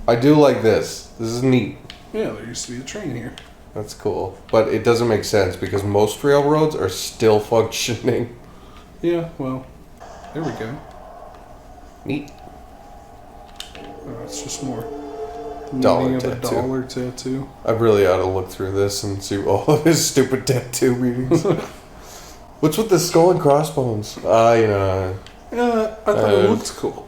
I do like this. This is neat. Yeah, there used to be a train here. That's cool. But it doesn't make sense because most railroads are still functioning. Yeah, well, there we go. Neat. Oh, it's just more. Dollar meaning of tattoo. a dollar tattoo. I really ought to look through this and see all of his stupid tattoo meanings. What's with the skull and crossbones? You know. Yeah, I thought it looked cool.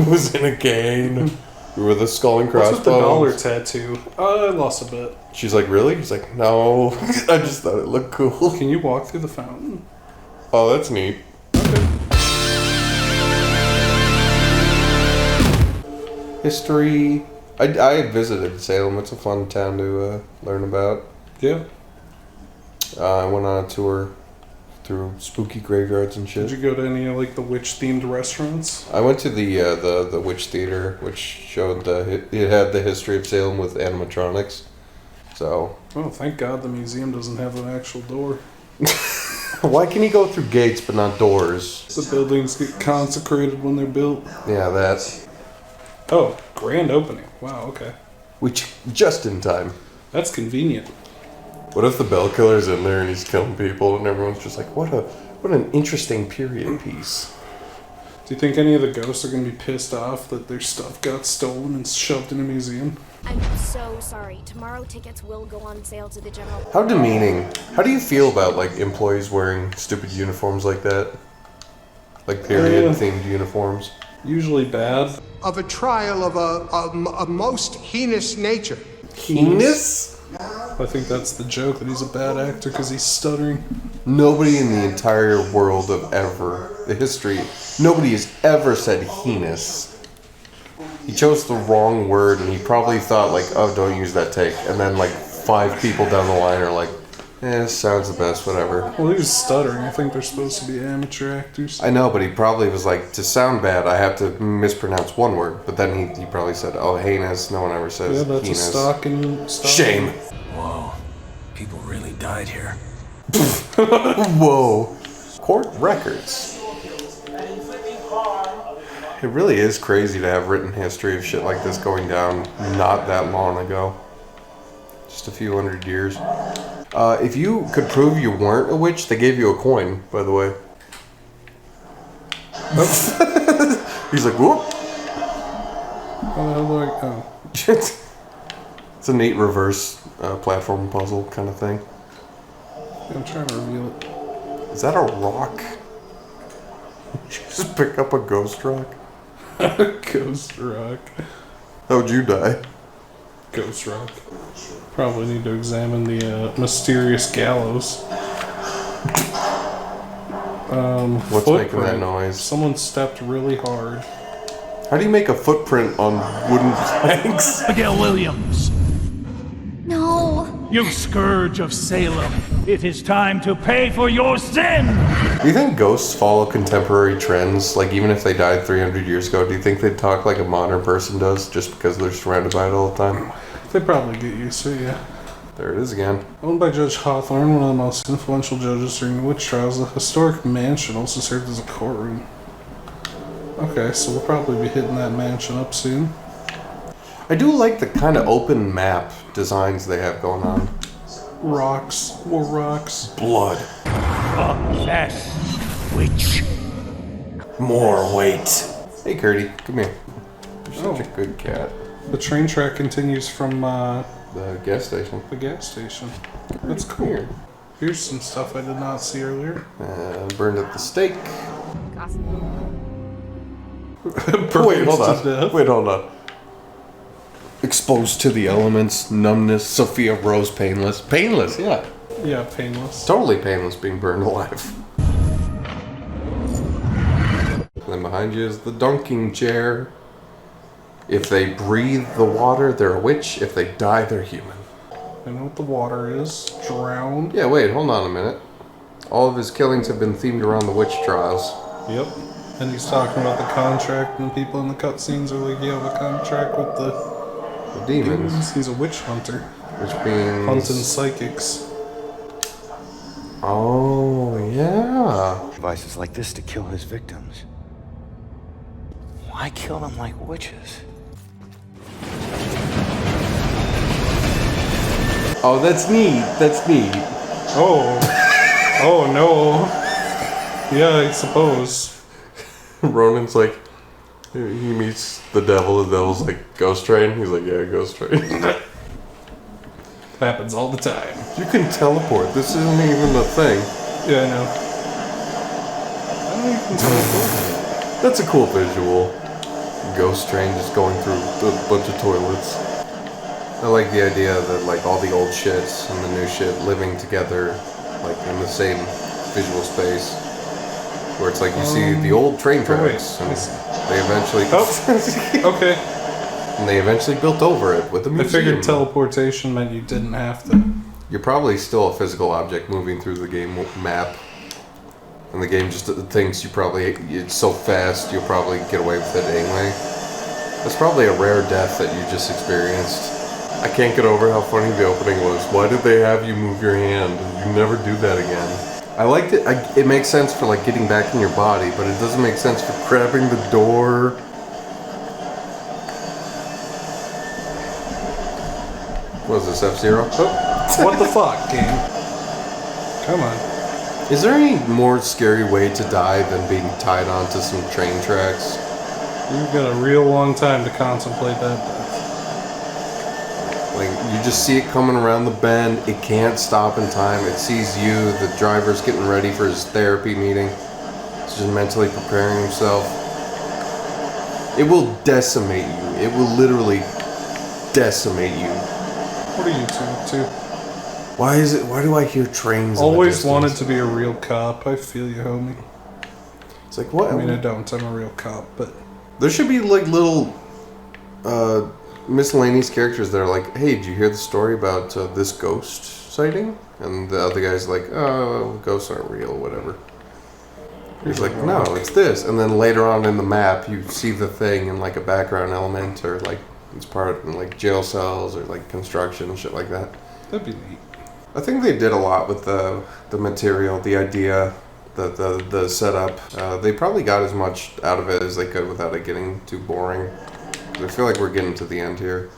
was in a cane with a skull and crossbones. What's with the dollar tattoo? I lost a bet. She's like, really? He's like, no. I just thought it looked cool. Can you walk through the fountain? Oh, that's neat. Okay. History. I visited Salem. It's a fun town to learn about. Yeah. I went on a tour through spooky graveyards and shit. Did you go to any like the witch-themed restaurants? I went to the Witch Theater, which showed it had the history of Salem with animatronics. So. Oh, thank God the museum doesn't have an actual door. Why can you go through gates but not doors? The buildings get consecrated when they're built. Yeah, that. Oh, grand opening. Wow, okay. Just in time. That's convenient. What if the bell killer's in there and he's killing people and everyone's just like, what an interesting period piece. Do you think any of the ghosts are going to be pissed off that their stuff got stolen and shoved in a museum? I'm so sorry. Tomorrow tickets will go on sale to the general. How demeaning. How do you feel about like employees wearing stupid uniforms like that? Like period-themed uniforms? Usually bad. Of a trial of a most heinous nature. Heinous? I think that's the joke, that he's a bad actor because he's stuttering. Nobody in the entire world of the history, nobody has ever said heinous. He chose the wrong word and he probably thought like, oh, don't use that take. And then like 5 people down the line are like, sounds the best, whatever. Well, he was stuttering. I think they're supposed to be amateur actors. I know, but he probably was like, to sound bad, I have to mispronounce one word. But then he probably said, oh, heinous. No one ever says Yeah, that's heinous. a stalking. Shame. Whoa. People really died here. Whoa. Court records. It really is crazy to have written history of shit like this going down not that long ago. Just a few hundred years. If you could prove you weren't a witch, they gave you a coin, by the way. He's like, whoop. Oh. It's a neat reverse platform puzzle kind of thing. I'm trying to reveal it. Is that a rock? Just pick up a ghost rock? Ghost rock. How'd you die? Ghost rock. Probably need to examine the mysterious gallows. What's making that noise? Someone stepped really hard. How do you make a footprint on wooden planks? Abigail Williams, No. you scourge of Salem. It is time to pay for your sin! Do you think ghosts follow contemporary trends? Like, even if they died 300 years ago, do you think they'd talk like a modern person does just because they're surrounded by it all the time? They probably get used to it, yeah. There it is again. Owned by Judge Hawthorne, one of the most influential judges during the witch trials, the historic mansion also served as a courtroom. Okay, so we'll probably be hitting that mansion up soon. I do like the kind of open map designs they have going on. Rocks. More rocks. Blood. Less witch. More weight. Hey, Curdy, come here. You're such Oh. a good cat. The train track continues from The gas station. the gas station. That's cool. Weird. Here's some stuff I did not see earlier. Burned at the stake. Burned Wait, hold to death. on. Wait, hold on. Exposed to the elements, numbness, Sophia Rose painless. Painless, yeah. Yeah, painless. Totally painless being burned alive. And then behind you is the dunking chair. If they breathe the water, they're a witch. If they die, they're human. I know what the water is. Drowned. Yeah, wait, hold on a minute. All of his killings have been themed around the witch trials. Yep. And he's talking about the contract, and the people in the cutscenes are like, yeah, the contract with the Demons. He's a witch hunter. Which means... Hunting psychics. Oh, yeah. Devices like this to kill his victims. Why kill them like witches? Oh, that's neat. That's neat. Oh. Oh, no. Yeah, I suppose. Ronan's like, he meets the devil. The devil's like, Ghost Train? He's like, yeah, Ghost Train. Happens all the time. You can teleport. This isn't even a thing. Yeah, I know. I don't even teleport. That's a cool visual. Ghost Train just going through a bunch of toilets. I like the idea that like all the old shits and the new shit living together, like in the same visual space. Where it's like you see the old train tracks, and they eventually Okay. and they eventually built over it with the I museum. figured teleportation meant you didn't have to. You're probably still a physical object moving through the game map, and the game just thinks it's so fast you'll probably get away with it anyway. That's probably a rare death that you just experienced. I can't get over how funny the opening was. Why did they have you move your hand? You never do that again. I liked it. It makes sense for like getting back in your body, but it doesn't make sense for grabbing the door. What is this, F-Zero? Oh, what the fuck, game? Come on. Is there any more scary way to die than being tied onto some train tracks? You've got a real long time to contemplate that death. Like, you just see it coming around the bend, it can't stop in time, it sees you, the driver's getting ready for his therapy meeting. He's just mentally preparing himself. It will decimate you. It will literally decimate you. What are you two? Why do I hear trains Always in the wanted distance? to be a real cop. I feel you, homie. It's like, what? I mean, I don't. I'm a real cop, but... There should be, like, little, miscellaneous characters that are like, hey, did you hear the story about this ghost sighting? And the other guy's like, oh, ghosts aren't real, whatever. He's like, no, it's this. And then later on in the map, you see the thing in, like, a background element, or, like, it's part of, like, jail cells, or, like, construction and shit like that. That'd be neat. I think they did a lot with the material, the idea, the setup. They probably got as much out of it as they could without it getting too boring. I feel like we're getting to the end here.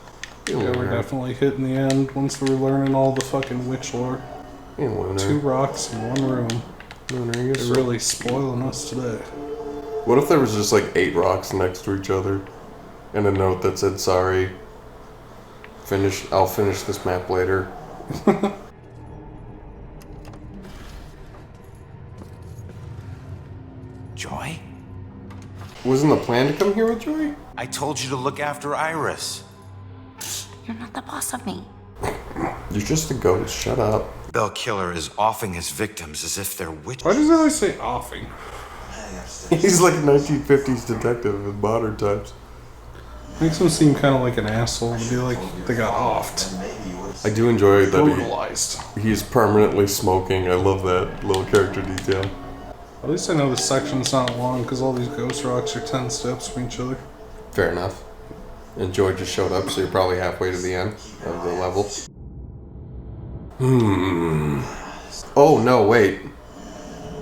Yeah, we're definitely hitting the end once we're learning all the fucking witch lore. Lunar. 2 rocks in 1 room. Lunar, you're They're really spoiling us today. What if there was just like 8 rocks next to each other, and a note that said sorry. I'll finish this map later. Joy? Wasn't the plan to come here with Joy? I told you to look after Iris. You're not the boss of me. You're just a ghost. Shut up. Bell Killer is offing his victims as if they're witches. Why does it always say offing? He's like a 1950s detective in modern times. Makes him seem kind of like an asshole to be like they got offed. I do enjoy that Brutalized. he's permanently smoking. I love that little character detail. At least I know this section's not long because all these ghost rocks are 10 steps from each other. Fair enough. And Joy just showed up, so you're probably halfway to the end of the level. Oh, no, wait.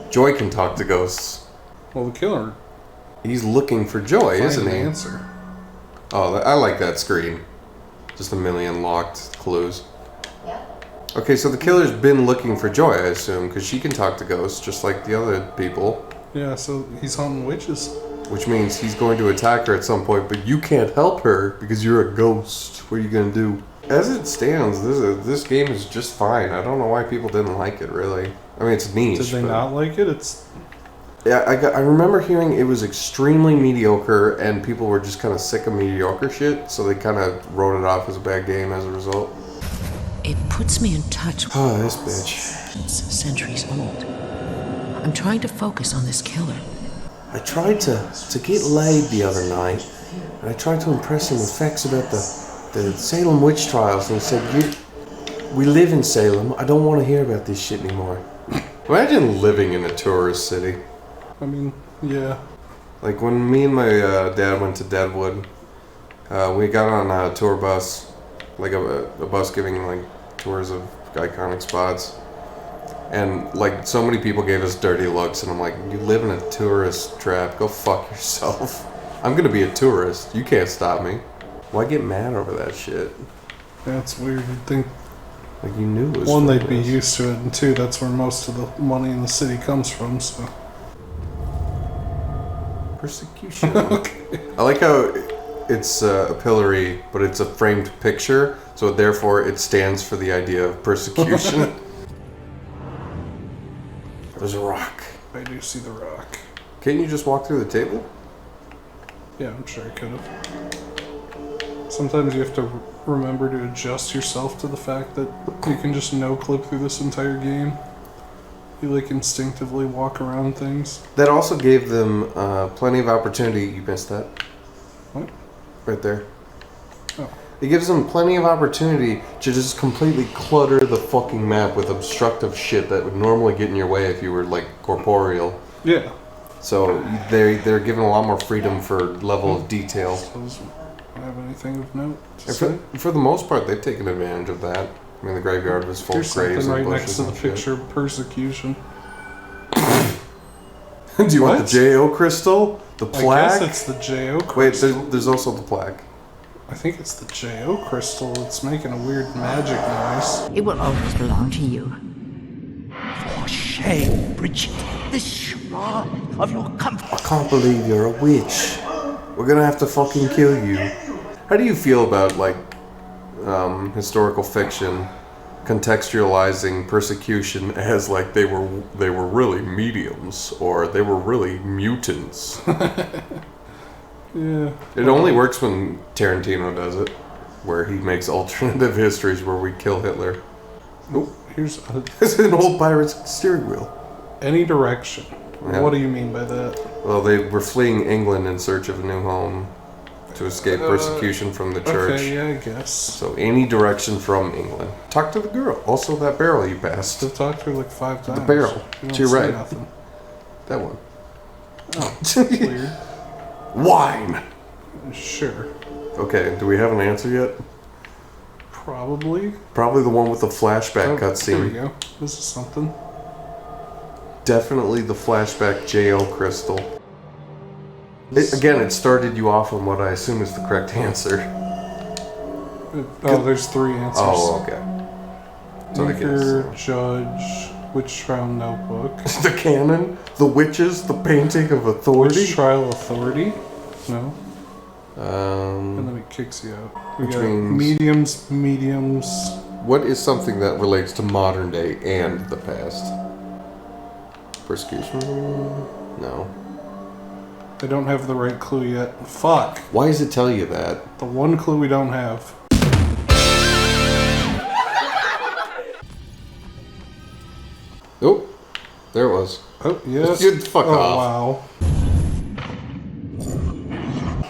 Joy can talk to ghosts. Well, the killer. He's looking for Joy, isn't Find he? an answer. Oh, I like that screen. Just a million locked clues. Okay, so the killer's been looking for Joy, I assume, because she can talk to ghosts just like the other people. Yeah, so he's hunting witches. Which means he's going to attack her at some point, but you can't help her because you're a ghost. What are you going to do? As it stands, this game is just fine. I don't know why people didn't like it, really. I mean, it's niche. Did they but... not like it? It's... Yeah, I remember hearing it was extremely mediocre, and people were just kind of sick of mediocre shit, so they kind of wrote it off as a bad game as a result. It puts me in touch with Oh, this bitch. centuries old. I'm trying to focus on this killer. I tried to get laid the other night, and I tried to impress him with facts about the Salem witch trials, and he said, we live in Salem, I don't want to hear about this shit anymore. Imagine living in a tourist city. I mean, yeah. Like when me and my dad went to Deadwood, we got on a tour bus, like a bus giving like tours of iconic spots. And like so many people gave us dirty looks, and I'm like, you live in a tourist trap, go fuck yourself. I'm gonna be a tourist, you can't stop me. Why get mad over that shit? That's weird. You'd think Like, you knew it was One, from they'd be this. used to it, and two, that's where most of the money in the city comes from, so... Persecution. I like how it's a pillory, but it's a framed picture, so therefore it stands for the idea of persecution. There's a rock. I do see the rock. Can't you just walk through the table? Yeah, I'm sure I could have. Sometimes you have to remember to adjust yourself to the fact that you can just no-clip through this entire game. You, like, instinctively walk around things. That also gave them plenty of opportunity. You missed that. What? Right there. Oh. It gives them plenty of opportunity to just completely clutter the fucking map with obstructive shit that would normally get in your way if you were, like, corporeal. Yeah. So they're given a lot more freedom for level of detail. Does have anything of note to And say? for the most part, they've taken advantage of that. I mean, the graveyard was full Here's of graves something and right next bushes to the and shit. picture of persecution. Do you want What? the J.O. crystal? The I plaque? guess it's the J.O. Wait, crystal. there's also the plaque. I think it's the J.O. crystal. It's making a weird magic noise. It will always belong to you. For shame, Bridget. The shrine of your comfort. I can't believe you're a witch. We're gonna have to fucking kill you. How do you feel about, like, historical fiction contextualizing persecution as, like, they were really mediums or they were really mutants? Yeah. It only works when Tarantino does it, where he makes alternative histories where we kill Hitler. Oh, here's It's an old pirate's steering wheel. any direction. Yeah. What do you mean by that? Well, they were fleeing England in search of a new home to escape persecution from the church. Okay, yeah, I guess. So any direction from England. Talk to the girl. Also that barrel you passed. I've talked to her like 5 times. barrel. You don't To your say right. Nothing. That one. Oh, weird. Wine! Sure. Okay, do we have an answer yet? Probably. Probably the one with the flashback Oh, there we cutscene. go. This is something. Definitely the flashback JL crystal. Again, it started you off on what I assume is the correct answer. Oh, there's 3 answers. Oh, okay. So I Anchor, guess Judge, Witch Trial Notebook. the canon, the witches, the painting of Witch authority. Trial Authority? No. And Um, then it kicks you out. We Which got means- mediums. what is something that relates to modern day and the past? Persecution? No. I don't have the right clue yet. Fuck. Why does it tell you that? The one clue we don't have. Oh, there it was. Oh, yes. Dude, fuck oh, off. wow.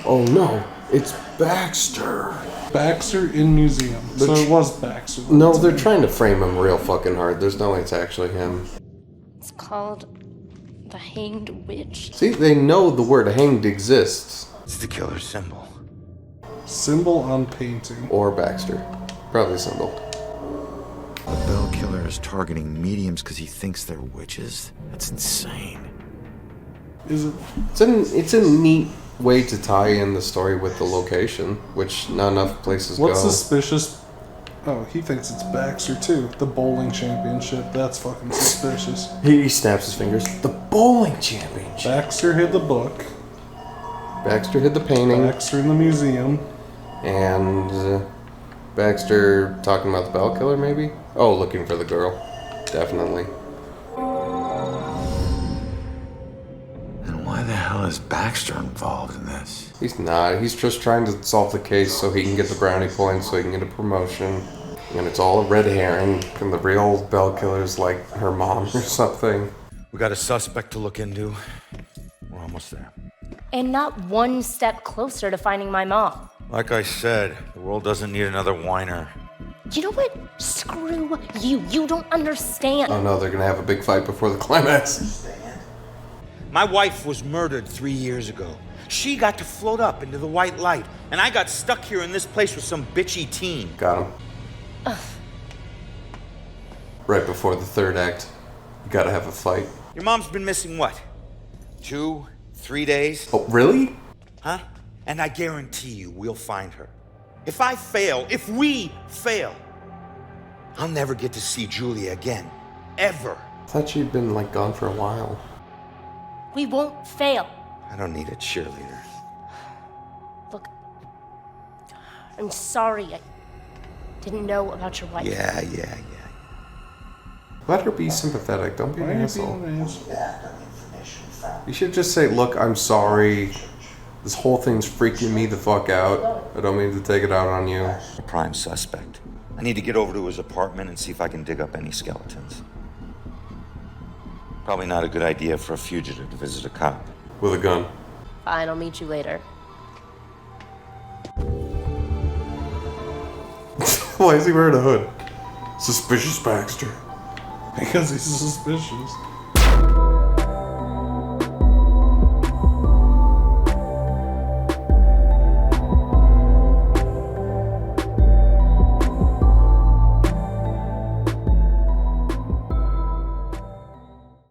Oh no, it's Baxter. Baxter in museum. So it was Baxter. No, they're trying to frame him real fucking hard. There's no way it's actually him. It's called the Hanged Witch. See, they know the word hanged exists. It's the killer's symbol. Symbol on painting. Or Baxter. Probably symbol. The bell killer is targeting mediums because he thinks they're witches? That's insane. Is it? It's a neat way to tie in the story with the location, which not enough places What's go. suspicious? Oh, he thinks it's Baxter too. The bowling championship. That's fucking suspicious. He snaps his fingers. The bowling championship. Baxter hid the book. Baxter hid the painting. Baxter in the museum. And Baxter talking about the bell killer, maybe? Oh, looking for the girl. Definitely. And why the hell is Baxter involved in this? He's not. He's just trying to solve the case so he can get the brownie points, so he can get a promotion. And it's all a red herring. And the real bell killer's like her mom or something. We got a suspect to look into. We're almost there. And not one step closer to finding my mom. Like I said, the world doesn't need another whiner. You know what? Screw you. You don't understand. Oh no, they're gonna have a big fight before the climax. My wife was murdered 3 years ago. She got to float up into the white light, and I got stuck here in this place with some bitchy teen. Got him. Right before the third act, you gotta have a fight. Your mom's been missing what? 2, 3 days? Oh, really? Huh? And I guarantee you we'll find her. If I fail, if we fail, I'll never get to see Julia again. Ever. I thought she'd been, like, gone for a while. We won't fail. I don't need a cheerleader. Look, I'm sorry. I didn't know about your wife. Yeah. Let her be sympathetic. Don't be Why an are you asshole. being an asshole? You should just say, look, I'm sorry. This whole thing's freaking me the fuck out. I don't mean to take it out on you. A prime suspect. I need to get over to his apartment and see if I can dig up any skeletons. Probably not a good idea for a fugitive to visit a cop. With a gun. Fine, I'll meet you later. Why is he wearing a hood? Suspicious Baxter. Because he's suspicious.